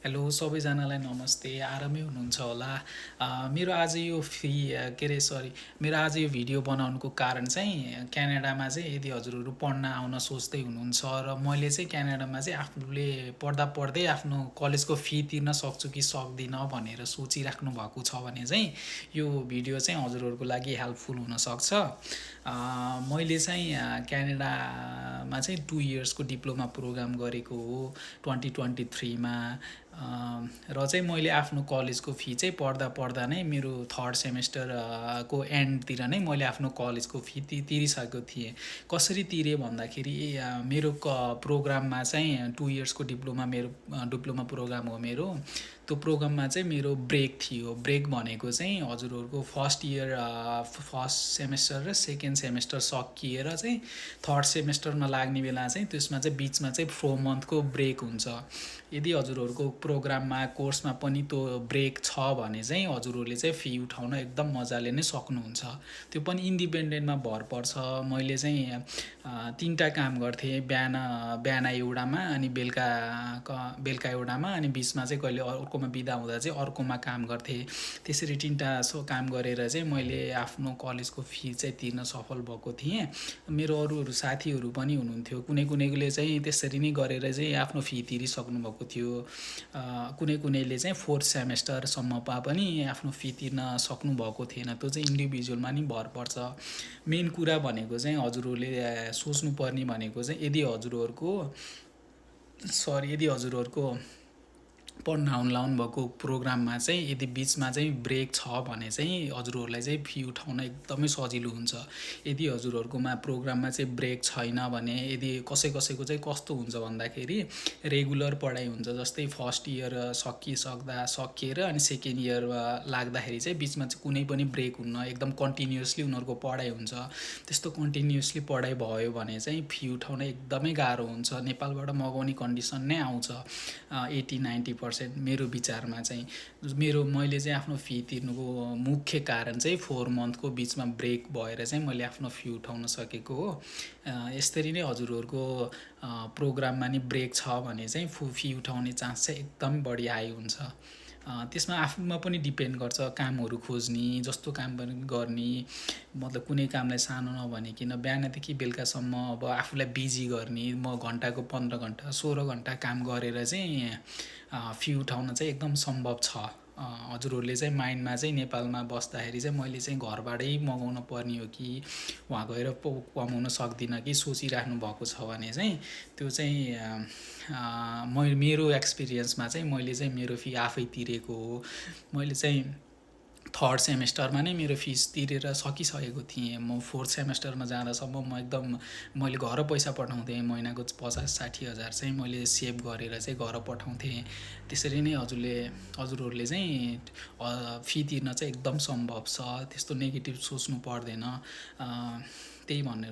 Hello सबैजनालाई नमस्ते। आरामै हुनुहुन्छ होला। मेरो आज यो मेरो आज यो भिडियो बनाउनुको कारण चाहिँ क्यानाडामा चाहिँ यदि हजुरहरू पढ्न आउन सोच्दै हुनुहुन्छ र मैले चाहिँ क्यानाडामा चाहिँ आफूले पढ्दा पढ्दै आफ्नो कलेजको फी तिर्न सक्छु कि सक्दिनँ भनेर सोचिराख्नु भएको छ भने चाहिँ यो भिडियो चाहिँ हजुरहरूको लागि हेल्पफुल हुनसक्छ। मैले चाहिँ क्यानाडामा चाहिँ 2 इयर्सको डिप्लोमा प्रोग्राम गरेको हो 2023मा। र चाहिँ मैले आफ्नो कलेजको फी चाहिँ पढ्दा नै मेरो 3rd सेमेस्टर को एन्डतिर नै मैले आफ्नो कलेजको फी तिरिसकेको थिएँ। कसरी तिरेँ भन्दाखेरि मेरो प्रोग्राममा चाहिँ 2 इयर्सको डिप्लोमा प्रोग्राम हो मेरो। त्यो प्रोग्राममा चाहिँ मेरो ब्रेक थियो। ब्रेक भनेको चाहिँ हजुरहरूको फर्स्ट सेमेस्टर र सेकेन्ड सेमेस्टर सकिएर चाहिँ 3rd सेमेस्टरमा लाग्ने बेला चाहिँ त्यसमा चाहिँ बिचमा चाहिँ 4 मन्थको ब्रेक हुन्छ। यदि हजुरहरूको प्रोग्राममा कोर्समा पनि त्यो ब्रेक छ भने चाहिँ हजुरहरूले चाहिँ फी उठाउन एकदम मजाले नै सक्नुहुन्छ। त्यो पनि इन्डिपेन्डेन्टमा भर पर्छ। मैले चाहिँ 3टा काम गर्थेँ। बिहान एउटामा अनि बेलुका एउटामा अनि बिचमा चाहिँ कहिले अर्कोमा बिदा हुँदा चाहिँ अर्कोमा काम गर्थेँ। त्यसरी 3टा काम गरेर चाहिँ मैले आफ्नो कलेजको फी चाहिँ तिर्न सफल भएको थिएँ। मेरो अरू साथीहरू पनि हुनुहुन्थ्यो। कुनैले चाहिँ त्यसरी नै गरेर चाहिँ आफ्नो फी तिरिसक्नु भएको थियो। कुनैले चाहिँ 4th सेमेस्टरसम्ममा पनि आफ्नो फी तिर्न सक्नु भएको थिएन। त्यो चाहिँ इन्डिभिजुअलमा नि भर पर्छ। मेन कुरा भनेको चाहिँ हजुरहरूले सोच्नुपर्ने भनेको चाहिँ यदि हजुरहरूको पढ्न आउनु भएको प्रोग्राममा चाहिँ यदि बिचमा चाहिँ ब्रेक छ भने चाहिँ हजुरहरूलाई चाहिँ फी उठाउन एकदमै सजिलो हुन्छ। यदि हजुरहरूकोमा प्रोग्राममा चाहिँ ब्रेक छैन भने यदि कसैको चाहिँ कस्तो हुन्छ भन्दाखेरि रेगुलर पढाइ हुन्छ। जस्तै फर्स्ट इयर सकिएर अनि सेकेन्ड इयर लाग्दाखेरि चाहिँ बिचमा चाहिँ कुनै पनि ब्रेक हुन्न। एकदम कन्टिन्युअसली उनीहरूको पढाइ हुन्छ। त्यस्तो कन्टिन्युअसली पढाइ भयो भने चाहिँ फी उठाउन एकदमै गाह्रो हुन्छ। नेपालबाट मगाउने कन्डिसन नै आउँछ 80-90%। मेरो विचारमा चाहिँ मैले चाहिँ आफ्नो फी तिर्नुको मुख्य कारण चाहिँ 4 मन्थको बिचमा ब्रेक भएर चाहिँ मैले आफ्नो फी उठाउन सकेको हो। यसरी नै हजुरहरूको प्रोग्राममा नि ब्रेक छ भने चाहिँ फी उठाउने चान्स चाहिँ एकदम बढी हाई हुन्छ। त्यसमा आफूमा पनि डिपेन्ड गर्छ। कामहरू खोज्ने जस्तो काम पनि गर्ने, मतलब कुनै कामलाई सानो नभनिकन बिहानदेखि बेलुकासम्म अब आफूलाई बिजी गर्ने। म घन्टाको 15 घन्टा 16 घन्टा काम गरेर चाहिँ फी उठाउन चाहिँ एकदम सम्भव छ। हजुरहरूले चाहिँ माइन्डमा चाहिँ नेपालमा बस्दाखेरि चाहिँ मैले चाहिँ घरबाटै मगाउन पर्ने हो कि वहाँ गएर कमाउन सक्दिनँ कि सोचिराख्नु भएको छ भने चाहिँ त्यो चाहिँ मेरो एक्सपिरियन्समा चाहिँ मैले चाहिँ मेरो फी आफै तिरेको हो। मैले चाहिँ 3rd सेमेस्टरमा नै मेरो फिस तिरेर सकिसकेको थिएँ। म 4th सेमेस्टरमा जाँदासम्म मैले घर पैसा पठाउँथेँ। महिनाको 50-60 हजार चाहिँ मैले सेभ गरेर चाहिँ घर पठाउँथेँ। त्यसरी नै हजुरहरूले चाहिँ फी तिर्न चाहिँ एकदम सम्भव छ। त्यस्तो नेगेटिभ सोच्नु पर्दैन। त्यही भन्नु